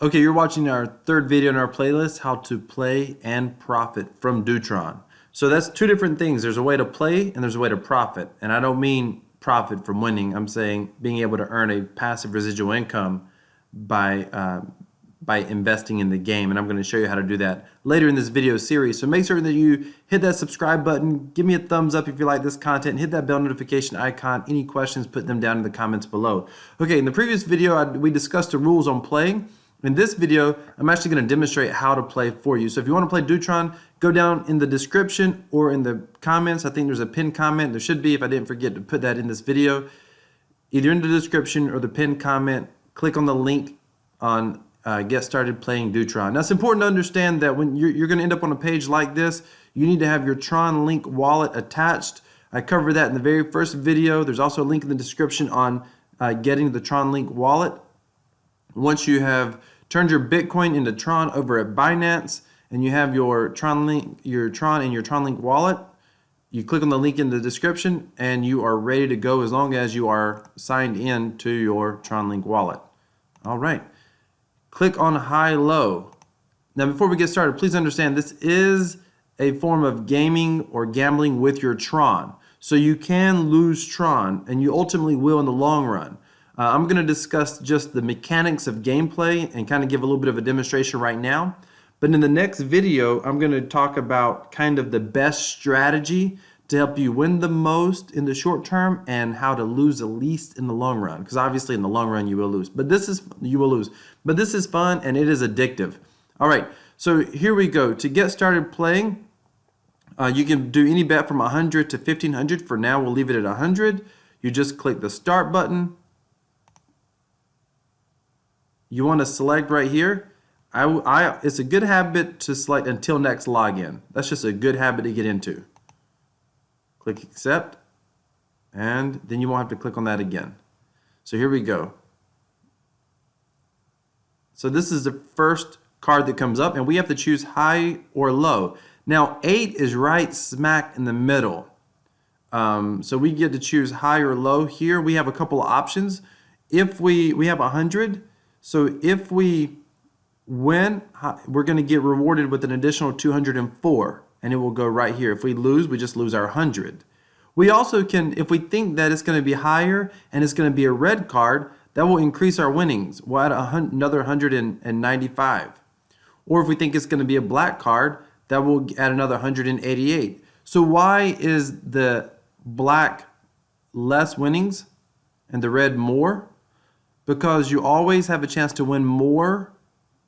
Okay, you're watching our third video in our playlist, how to play and profit from Dootron. So that's two different things. There's a way to play and there's a way to profit. And I don't mean profit from winning. I'm saying being able to earn a passive residual income by investing in the game. And I'm going to show you how to do that later in this video series. So make sure that you hit that subscribe button, give me a thumbs up if you like this content, and hit that bell notification icon. Any questions, put them down in the comments below. Okay, in the previous video, we discussed the rules on playing. In this video, I'm actually going to demonstrate how to play for you. So if you want to play Dootron, go down in the description or in the comments. I think there's a pinned comment. There should be, if I didn't forget to put that in this video. Either in the description or the pinned comment, click on the link on Get Started Playing Dootron. Now it's important to understand that when you're going to end up on a page like this, you need to have your Tron Link wallet attached. I covered that in the very first video. There's also a link in the description on getting the Tron Link wallet. Once you have turned your Bitcoin into Tron over at Binance and you have your Tron Link, your Tron and your Tron Link wallet, you click on the link in the description and you are ready to go as long as you are signed in to your Tron Link wallet. All right. Click on high-low. Now before we get started, please understand this is a form of gaming or gambling with your Tron. So you can lose Tron and you ultimately will in the long run. I'm going to discuss just the mechanics of gameplay and kind of give a little bit of a demonstration right now. But in the next video, I'm going to talk about kind of the best strategy to help you win the most in the short term and how to lose the least in the long run. Because obviously in the long run you will lose. But this is fun and it is addictive. All right, so here we go. To get started playing, you can do any bet from 100 to 1500. For now, we'll leave it at 100. You just click the start button. You want to select right here. It's a good habit to select until next login. That's just a good habit to get into. Click accept, and then you won't have to click on that again. So here we go. So this is the first card that comes up, and we have to choose high or low. Now 8 is right smack in the middle. So we get to choose high or low. Here we have a couple of options. If we have 100. So if we win, we're going to get rewarded with an additional 204, and it will go right here. If we lose, we just lose our 100. We also can, if we think that it's going to be higher and it's going to be a red card, that will increase our winnings. We'll add another 195. Or if we think it's going to be a black card, that will add another 188. So why is the black less winnings and the red more? Because you always have a chance to win more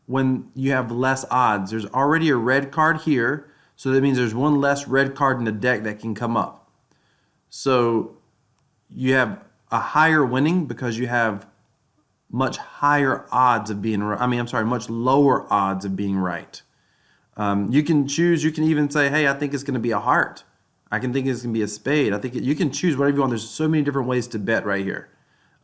when you have less odds. There's already a red card here, so that means there's one less red card in the deck that can come up. So you have a higher winning because you have much higher odds of being right. Much lower odds of being right. You can choose, you can even say, hey, I think it's going to be a heart. I can think it's going to be a spade. You can choose whatever you want. There's so many different ways to bet right here.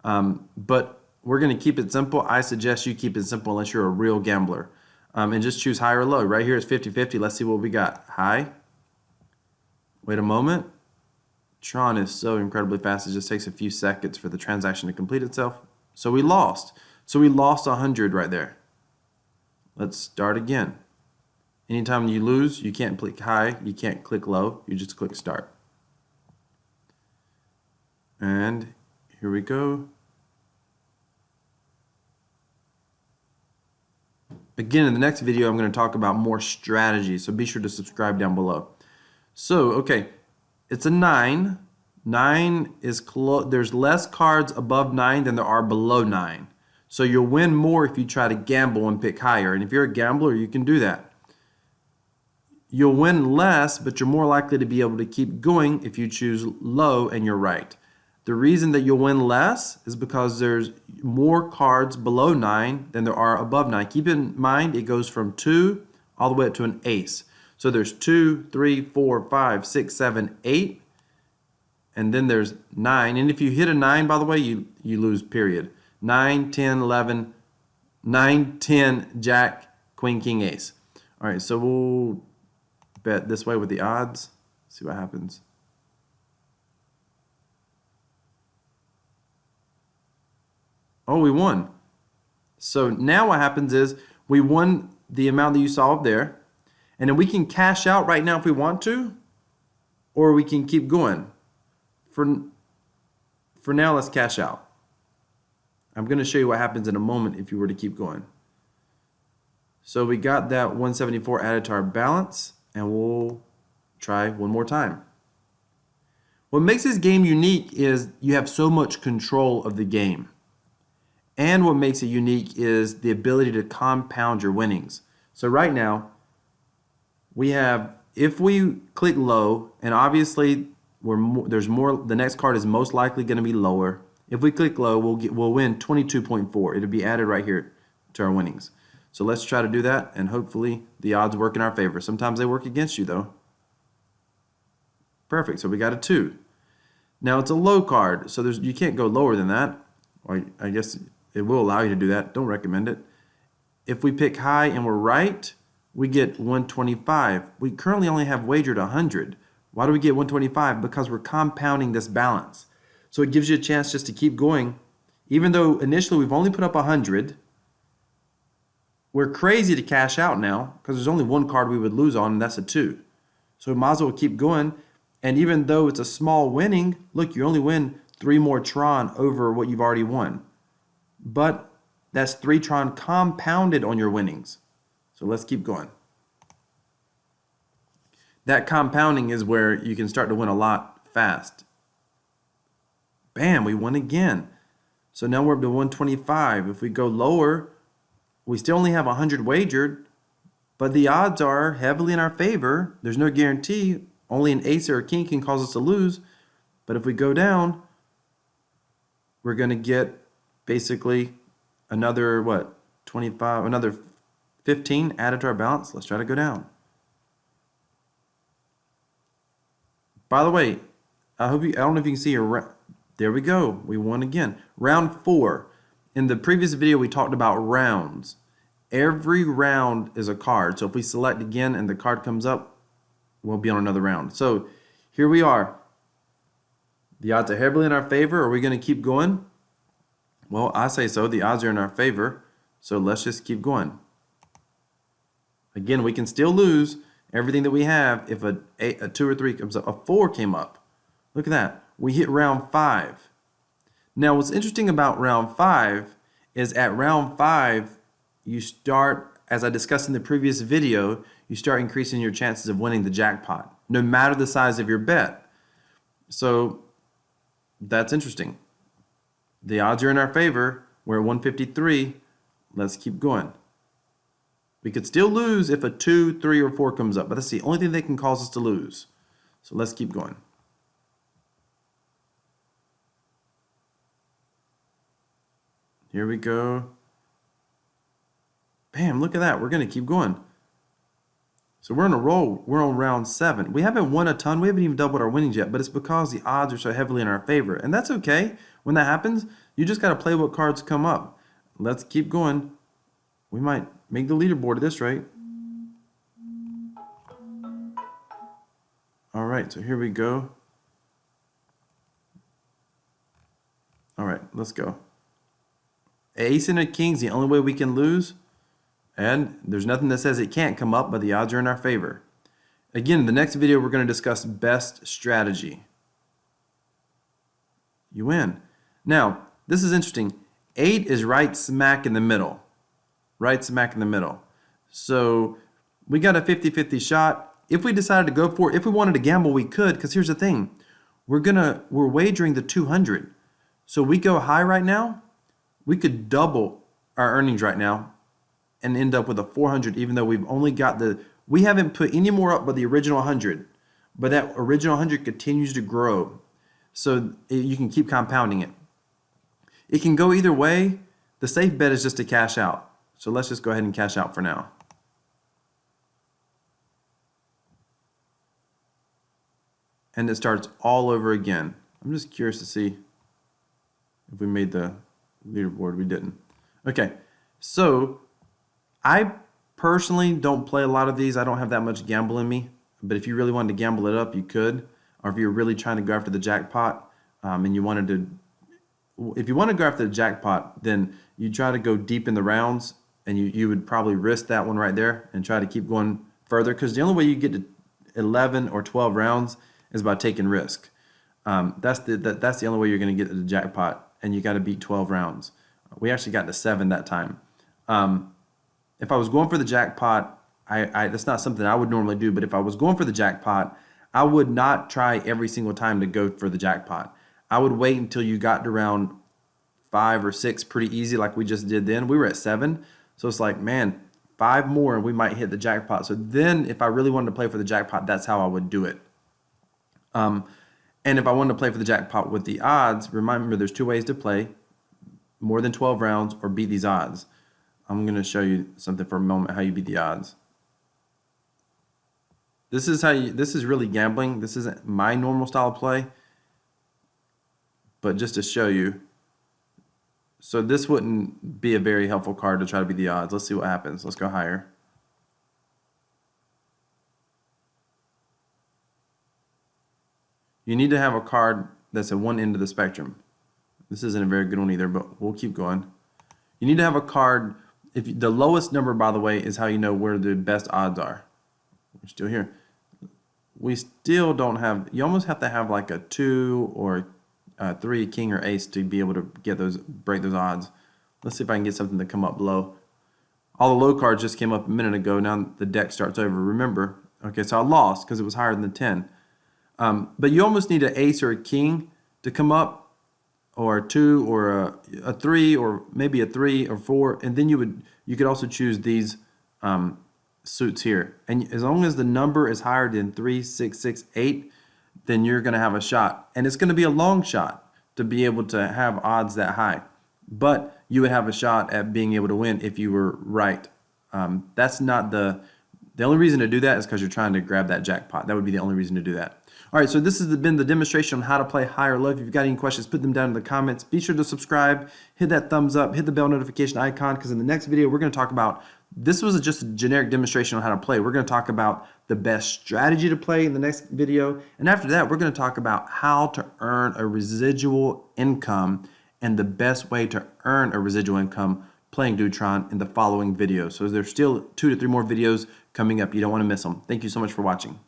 But we're going to keep it simple. I suggest you keep it simple unless you're a real gambler. And just choose high or low. Right here is 50-50. Let's see what we got. High. Wait a moment. Tron is so incredibly fast. It just takes a few seconds for the transaction to complete itself. So we lost. So we lost 100 right there. Let's start again. Anytime you lose, you can't click high. You can't click low. You just click start. And here we go. Again, in the next video, I'm going to talk about more strategies, so be sure to subscribe down below. So, okay, it's a 9. 9 is close. There's less cards above 9 than there are below 9. So you'll win more if you try to gamble and pick higher. And if you're a gambler, you can do that. You'll win less, but you're more likely to be able to keep going if you choose low and you're right. The reason that you'll win less is because there's more cards below 9 than there are above 9. Keep in mind it goes from 2 all the way up to an ace. So there's 2, 3, 4, 5, 6, 7, 8, and then there's 9. And if you hit a 9, by the way, you lose, period. 9, 10, 11, 9, 10, jack, queen, king, ace. All right, so we'll bet this way with the odds. See what happens. Oh, we won. So now what happens is we won the amount that you saw up there, and then we can cash out right now if we want to, or we can keep going. For now, let's cash out. I'm going to show you what happens in a moment if you were to keep going. So we got that 174 added to our balance, and we'll try one more time. What makes this game unique is you have so much control of the game. And what makes it unique is the ability to compound your winnings. So right now, we have, if we click low, and obviously there's more, the next card is most likely going to be lower. If we click low, we'll win 22.4. It'll be added right here to our winnings. So let's try to do that, and hopefully the odds work in our favor. Sometimes they work against you though. Perfect, so we got a 2. Now it's a low card, so you can't go lower than that. Or I guess it will allow you to do that. Don't recommend it. If we pick high and we're right, we get 125. We currently only have wagered 100. Why do we get 125? Because we're compounding this balance. So it gives you a chance just to keep going. Even though initially we've only put up 100, we're crazy to cash out now because there's only one card we would lose on, and that's a 2. So we might as well keep going. And even though it's a small winning, look, you only win 3 more Tron over what you've already won. But that's 3 Tron compounded on your winnings. So let's keep going. That compounding is where you can start to win a lot fast. Bam, we won again. So now we're up to 125. If we go lower, we still only have 100 wagered, but the odds are heavily in our favor. There's no guarantee. Only an ace or a king can cause us to lose. But if we go down, we're going to get basically another, 25, another 15 added to our balance. Let's try to go down. By the way, I don't know if you can see here. There we go. We won again. Round 4. In the previous video, we talked about rounds. Every round is a card. So if we select again and the card comes up, we'll be on another round. So here we are. The odds are heavily in our favor. Are we going to keep going? Well, I say so. The odds are in our favor. So let's just keep going. Again, we can still lose everything that we have if a 2 or 3 comes up. A 4 came up. Look at that. We hit round 5. Now, what's interesting about round 5 is at round 5, you start, as I discussed in the previous video, you start increasing your chances of winning the jackpot, no matter the size of your bet. So that's interesting. The odds are in our favor. We're at 153. Let's keep going. We could still lose if a 2, 3, or 4 comes up, but that's the only thing that can cause us to lose. So let's keep going. Here we go. Bam, look at that. We're going to keep going. So we're on a roll. We're on round 7. We haven't won a ton. We haven't even doubled our winnings yet, but it's because the odds are so heavily in our favor. And that's okay. When that happens, you just got to play what cards come up. Let's keep going. We might make the leaderboard at this rate. All right, so here we go. All right, let's go. Ace and a king's the only way we can lose. And there's nothing that says it can't come up, but the odds are in our favor. Again, in the next video, we're going to discuss best strategy. You win. Now, this is interesting. 8 is right smack in the middle. Right smack in the middle. So we got a 50-50 shot. If we decided to go for it, if we wanted to gamble, we could, because here's the thing. We're wagering the 200. So we go high right now, we could double our earnings right now and end up with a 400, even though we've only got we haven't put any more up but the original 100. But that original 100 continues to grow. So you can keep compounding it. It can go either way. The safe bet is just to cash out. So let's just go ahead and cash out for now. And it starts all over again. I'm just curious to see if we made the leaderboard. We didn't. Okay, so I personally don't play a lot of these. I don't have that much gamble in me. But if you really wanted to gamble it up, you could. Or if you're really trying to go after the jackpot and you wanted to if you want to go after the jackpot, then you try to go deep in the rounds, and you would probably risk that one right there and try to keep going further, because the only way you get to 11 or 12 rounds is by taking risk. That's the only way you're going to get to the jackpot, and you got to beat 12 rounds. We actually got to 7 that time. If I was going for the jackpot, that's not something I would normally do, but if I was going for the jackpot, I would not try every single time to go for the jackpot. I would wait until you got to round 5 or 6 pretty easy, like we just did then. We were at 7, so it's like, man, 5 more and we might hit the jackpot. So then if I really wanted to play for the jackpot, that's how I would do it. And if I wanted to play for the jackpot with the odds, remember there's 2 ways to play: more than 12 rounds or beat these odds. I'm going to show you something for a moment, how you beat the odds. This is really gambling. This isn't my normal style of play, but just to show you. So this wouldn't be a very helpful card to try to beat the odds. Let's see what happens. Let's go higher. You need to have a card that's at one end of the spectrum. This isn't a very good one either, but we'll keep going. You need to have a card. If the lowest number, by the way, is how you know where the best odds are. We're still here. We still don't have. You almost have to have like a 2 or a 3, king or ace, to be able to get those, break those odds. Let's see if I can get something to come up low. All the low cards just came up a minute ago. Now the deck starts over. Remember, okay, so I lost because it was higher than the 10. But you almost need an ace or a king to come up, or a 2 or a 3, or maybe a 3 or 4, and then you could also choose these suits here. And as long as the number is higher than 3, 6, 6, 8, then you're going to have a shot. And it's going to be a long shot to be able to have odds that high. But you would have a shot at being able to win if you were right. That's not the only reason to do that is because you're trying to grab that jackpot. That would be the only reason to do that. All right, so this has been the demonstration on how to play high or low. If you've got any questions, put them down in the comments. Be sure to subscribe, hit that thumbs up, hit the bell notification icon, because in the next video, we're going to talk about, this was just a generic demonstration on how to play. We're going to talk about the best strategy to play in the next video. And after that, we're going to talk about how to earn a residual income and the best way to earn a residual income playing Dootron in the following video. So there's still 2 to 3 more videos coming up. You don't want to miss them. Thank you so much for watching.